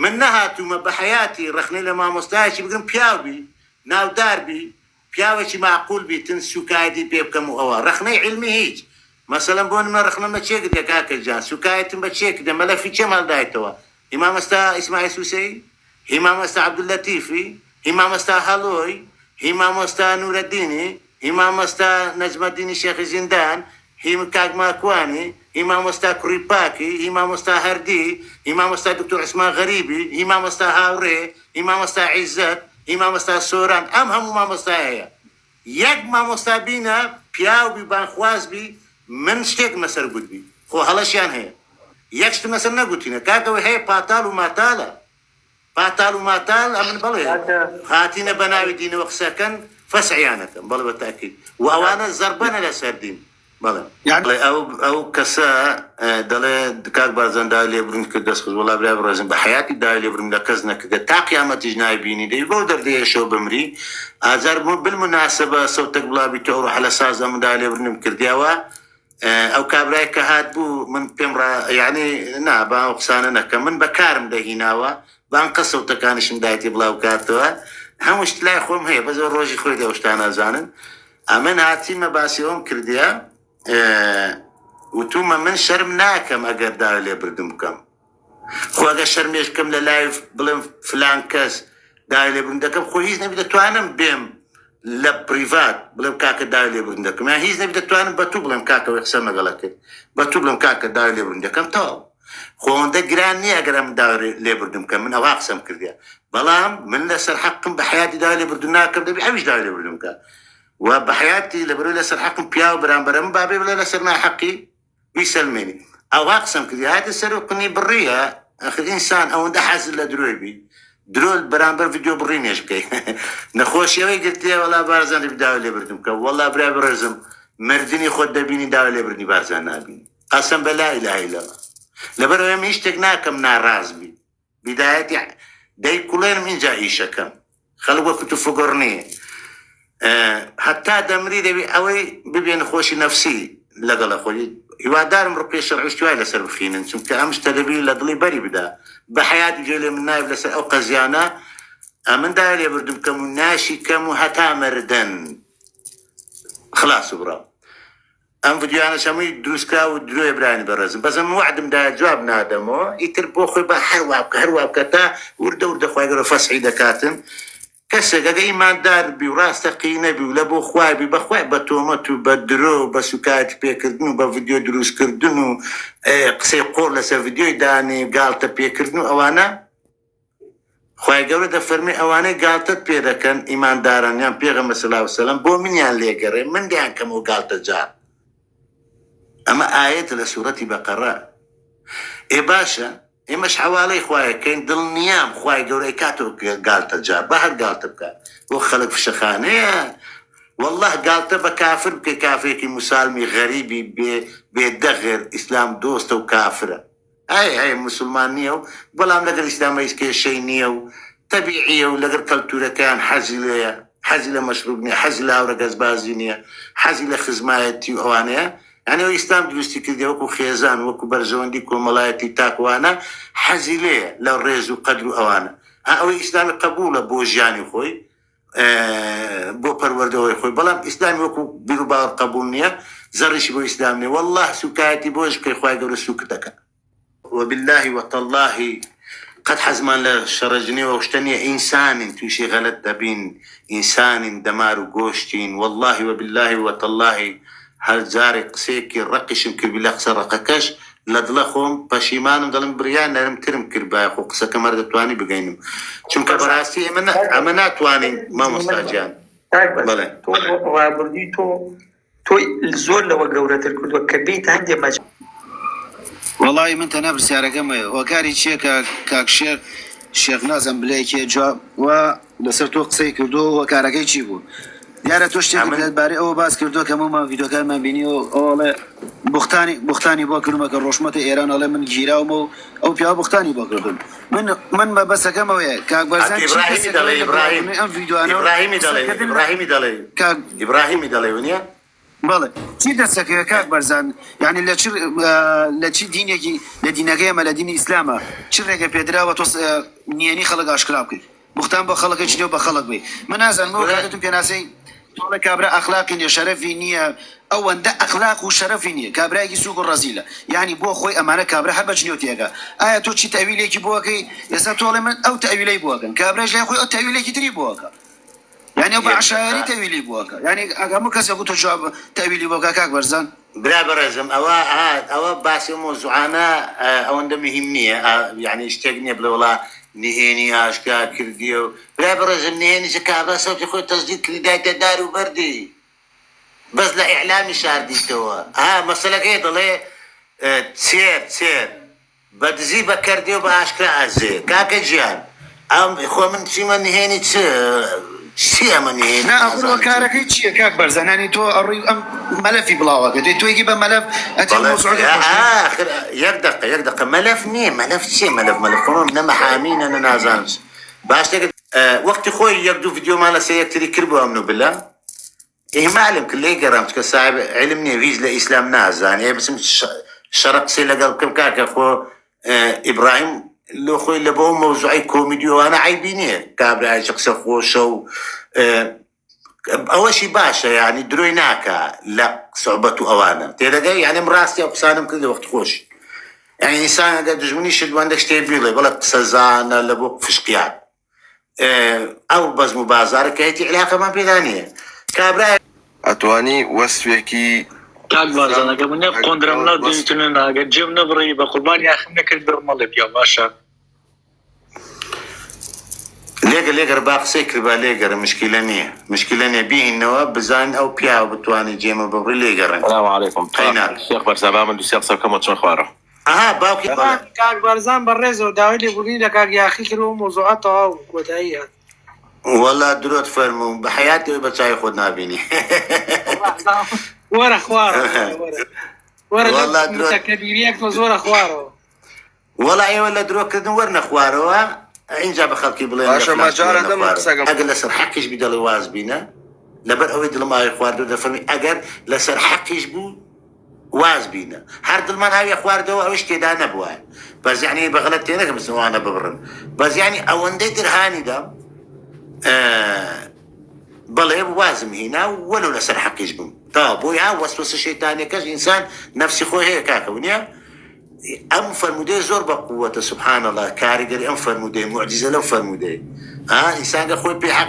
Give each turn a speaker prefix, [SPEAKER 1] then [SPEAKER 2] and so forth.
[SPEAKER 1] من نهاتومە بە حیاتی ڕخنەی لە مامۆستایەکی بگرم پیاوبی ناوداربی پیاوێکی معقول بیتن سوکایەتی پێ بکەم و ئەوە ڕخنەی علمی هیچ مثلا بۆ نمە ڕخنە بە چێک دێ کاکە جان سوکایەتم بە چێک دێ مەلەفی چێم هەڵدایتەوە هیمامەستا ئیسماعیل سوسەی هیمامەستا عەبدولەتیفی هیمامەستا هەڵۆی هیمامەستا نورەدینی هیمامەستا نەجمەدینی شێخی زیندان هیم کاک ماکوانی هیمامەستا کوڕی پاکی هیمامەستا هەردی هیمامەستا دکتۆر عوسمان غەریبی هیمامەستا هاوڕێ هیمامەستا عیزەت هیمامەستا سۆران ئەم هەموو مامۆستا هەیە یەک مامۆستا بینە پیاوبی بانخوازبی من شتێک مەسەر گوتبی خۆ هەڵەشیان هەیە یەک شت مەسەر نەگوتینە کاکەوە هەیە پاتال و ماتالە پاتال و ماتال ئەمن بڵێ هاتینە بە ناوی دینەوە قسەکەن فەسعیانەکەم بەڵێ بە تاکید و ئەوانە زەربەنە لەسەر دین بەڵێ ئەو کەسە دەڵێ کاک بارزان داوای لێبڕین کرد دەستخست وەڵا برای بڕۆژن بە حیاتی داوای لێبڕین لە کەس نەکردە تا قیامەتیش نایبینی دەی بۆ دەردەیە شەو بمری ئازار بالمناسبە سەوتەک بڵاوی تۆ ڕۆحە لە ساز ئەم داوای لێبڕنم کردیاوە ئەو کابرای کە هات بوو من پێم یعنی نا با قسانە نەکەم من بەکارم دەهیناوە بانقە سەوتەکانیشم دایەتی بڵاو کاتەوە هەموو شت لای خۆم هەیە بەزە ڕۆژی خۆی دەوشتان نازانن ئەمن هاتیمە باسی ئەوم کردیە وتومە من شەرم ناکەم ئەگەر داوای لێبردم بکەم خۆ ئەگە شەرمێش بکەم لە لایڤ بڵێم فلان کەس داوای لێبردن دەکەم خۆ هیچ نەبی دەتوانم بێم لە پریڤات بڵێم کاکە داوای لێبردن دەکەم یان هیچ نەبی دەتوانم بە تو بڵێم کاکەوەی قسە مەگەڵە کرد بە تو بڵێم کاکە داوای لێبردن دەکەم تەواو خۆ ئەوەندە گران نییە ئەگەر ئەم داوای لێبردم کە من ئەوا قسەم کردیە بەڵام من لەسەر حەقم بە حیاتی داوای لێبردن ناکەم دەبی ئەویش داوای لێبردن بکە و بە حیاتی لەبەرەوەی لەسەر حەقم پیا و بەرامبەرە من بابێ بڵێ لەسەر ناحەقی بیسەلمێنی ئەوا قسەم کردی هاتە سەر و قنی بڕیە ئەخر ئینسان ئەوەندە حەزت لە درۆی بی درۆ بەرامبەر ڤیدیۆ بڕی نێش بکەی نەخۆشیەوەی گرتیە وەڵا بارزان دەبی داوای لێبردن بکە وەڵا برای بڕێزم مردنی خۆت دەبینی داوای لێبردنی بارزان نابینی قەسەم بە لا ئیلاهە ئیلەڵڵا لەبەرەوەی من هیچ شتێک ناکەم ناڕاز بی بدایەتی دەی کوڵێنم اینجا ئیشەکەم خەڵک وەکو تو فگۆڕنیە حتا دەمری دەبی ئەوەی ببێن خۆشی نەفسی لەگەڵە خۆی هیوادارم ڕقی شەرعی شتوای لەسەر بخینن چونکە ئەم شتە دەبی لە دڵی بەری بدا بە حیاتی گوێ لێ من نایب لەسەر ئەو قەزیانە ئەمن داوای لێبردم بکەم و ناشی کەم و هەتا مردن خلاص بڕاو ئەم ڤیدیۆیانەش هەمووی دروستکرا و درۆی برانی بەڕێزم بەزم وعدم دا جواب نادەمەوە ئیتر بۆ خۆی بە هەروە بکە هەروە بکە تا وردە وردە خوای گەورە فەسحی دەکاتن کەسێک ئەگە ئیماندار بی و ڕاستەقی نەبی و لە بۆ خوای بی بەخوای بە تۆمەت و بە درۆ و بە سوکاتی پێکردن و بە ڤیدیۆ دروستکردن و قسەی قۆڕ لەسەر ڤیدیۆی دانی گاڵتە پێکردن و ئەوانە خوای گەورە دەفەرمێ ئەوانەی گاڵتەت پێ دەکەن ئیمانداران یان پێغەمبەر سەڵڵاهو عەلەیهی وسەلەم بۆ منیان لێگەڕێ من دیان کەم و گاڵتە جار ئەمە ئاەتە لە سوورەتی بەقەرە ئێ باشە ئێمەش حواڵەی خوایەکەین دڵنیام خوای گەورەی کاتەوە گاڵتە جار بە هەر گاڵتە بکات بۆ خەڵک فشەخانەیە والله گاڵتە بە کافر بکە کافرێکی موسالمی غەریبی بێدەغێر ئیسلام دۆستە و کافرە ئەی موسڵمان نییە و بەڵام لەگەر ئیسلامە هیچ کێشەی نییە و تەبیعیە و لەگەر کەلتورەکەیان حەزی لێیە حەزی لە مەشروب نییە حەزی لە هاورە گەزبازی نییە حەزی لە خزمایەتی و ئەوانەیە يعني هو إسلام دروستی کردی وەکو خێزان وەکو بەرژەوەندی کۆمەڵایەتی تاکوانە حەزی لێیە لە ڕێز و قەدر و ئەوانە ئەوەی ئیسلامی قبولە بۆ ژیانی خۆی بۆ پەروەردەوەی خۆی بەڵام ئیسلامی وەکو بیر و باوەڕ قبول نییە زەڕیشی بۆ ئیسلام نییە والله سوکایەتی بۆش بکەی خوای گەورە سووک دەکات وبالله وتالله قد حزمان لشرجني وشتني إنسان توشي غلط دبين إنسان دمار وقوشتين والله وبالله وتالله هل زاري قسيكي رقشم كربي لقصة رقكش لدلخهم باشيمانم دلم بريان نرم ترم كرباي خو قسة كمرد تواني بقينم چون كبراسي امنا تواني ما مستعجان بله
[SPEAKER 2] وابردي تو الزول لو قورة الكل وكبيت عندي مجال
[SPEAKER 3] والله من تنافر سياركم وكاري شيء كاكشير شيخ نازم بلايكي جواب و لسرتو قسي كردو وكاركي چيبو دیارە تۆ شتێک لەبارەی ئەوە باس کردو کە مەمە ڤیدیۆکانمان بینی و ئەوڵێ بوختانی بۆ کردمە کە ڕۆژمەتە ئێران ئەڵێ من گیراومە و ئەو پیا بوختانی بۆ کردم من بە بەسەکەمەوەیە کاک بەرزان
[SPEAKER 1] ئیبراهیمی دەڵێ ونیە
[SPEAKER 3] بەڵێ چی دەستەکەوێت کاک بەرزان یعنی لە چی دینێکی لە دینەکەیمە لە دینی ئیسلامە چ ڕێگە پێدراوە تۆ نیێنی خەڵک ئاشکرا بکەیت بختان بە خەڵەکە چنێو بە خەڵک بێ من نازانم بۆ کاتتون پێناسەی تۆڵە کابرا ئەخلاقی نیە شەرەفی نییە ئەوەندە ئەخلاق و شەرەفی نییە کابراایکی سووک و ڕەزیلە یعنی بۆ خۆی ئەمانە کابرا هەر بە چنێو تێگا ئایا تۆ چی تەویلێکی بۆکەی ئێستا تۆڵێ من ئەو تەویلەی بۆکەن کابراش لای خۆی ئەو تەویلێکی تری بۆکە يعني أبو عشائري تأويلي بوكا يعني أقامو كسي أقول تجواب تأويلي بوكا كاك برزان
[SPEAKER 1] برا برزم أوا باسي موضوعنا أو عند مهمنية يعني اشتاقني بلا والله نهيني أشكا كرديو برا برزم نهيني زكابة صوتي خوي تصديق لداية دار وبردي بس لا إعلامي شاردي توا مسألة كده ليه تسير بدزي بكرديو بأشكا أزي كاك جيان خو من شي من نهيني شيء مني
[SPEAKER 3] لا أقول وكارك شيء كاك برزان يعني تو أري أم ملفي بلاوك تو يجيب ملف أتى الموضوع
[SPEAKER 1] آخر يقدق ملف نيه ملف شيء ملف قانون نما حامين أنا نازانش باش تقد وقت خوي يبدو فيديو مالا سيكتري كربو أمنو بالله إيه معلم كله يقرأ كصاحب علمني فيز لإسلام نازان يعني بس شرق سيلا قال كم كاك أخو إبراهيم لو خوي لبو موضوعي كوميدي وانا عيبينيه كابرا شخص خوشو اول شيء باشا يعني درويناكا لا صعوبته اوانا تلاقي يعني مراسي اقسانم كل وقت خوش يعني انسان قد جمني شد عندك تبي له ولا قصزانه لبوك فشقيان او بز مبازره كيتي علاقه ما بينانيه كابرا
[SPEAKER 4] اتواني وصفيكي
[SPEAKER 2] كاك بارزان اگه من قندرم ندیتونن اگه جم نبری با قربانی اخم نکرد برماله بیا باشا
[SPEAKER 1] ليقر باقسي كربا ليقر مشكلة نية بيه النواب بزان او بياو بتواني جيمو ببري ليقر
[SPEAKER 5] السلام عليكم الشيخ برسابا من الشيخ سركم شون خواره
[SPEAKER 1] باوكي
[SPEAKER 6] كاك بارزان برزو داوي لي بقولي لك يا اخي كلو موضوعاتها ودايات
[SPEAKER 1] والله درود فرمو بحياتي بتشاي خدنا بيني
[SPEAKER 6] ورا خواره ورا متكبريك وزورا خواره
[SPEAKER 1] والله اي ولا دروك ورنا خواره انجا بخلقي بلين
[SPEAKER 4] باشا ما جارة دم
[SPEAKER 1] اقل لسر حقش بدل واز بينا لبر اويد لما يخوار دو دفرمي اقل لسر حقش بو واز بينا هرد المان هاي اخوار دو اوش كدا نبوه بس يعني بغلطينك بس وانا ببرن بس يعني اوندي درهاني دا بلي بوازم هنا ولو لسر حقش بو طب ويا وسوس الشيطان كاش انسان نفسي خوي هيك هكا ام فرمودي زور بقوة سبحان الله كارجر ام فرمودي معجزة لو فرمودي انسان خوي بحق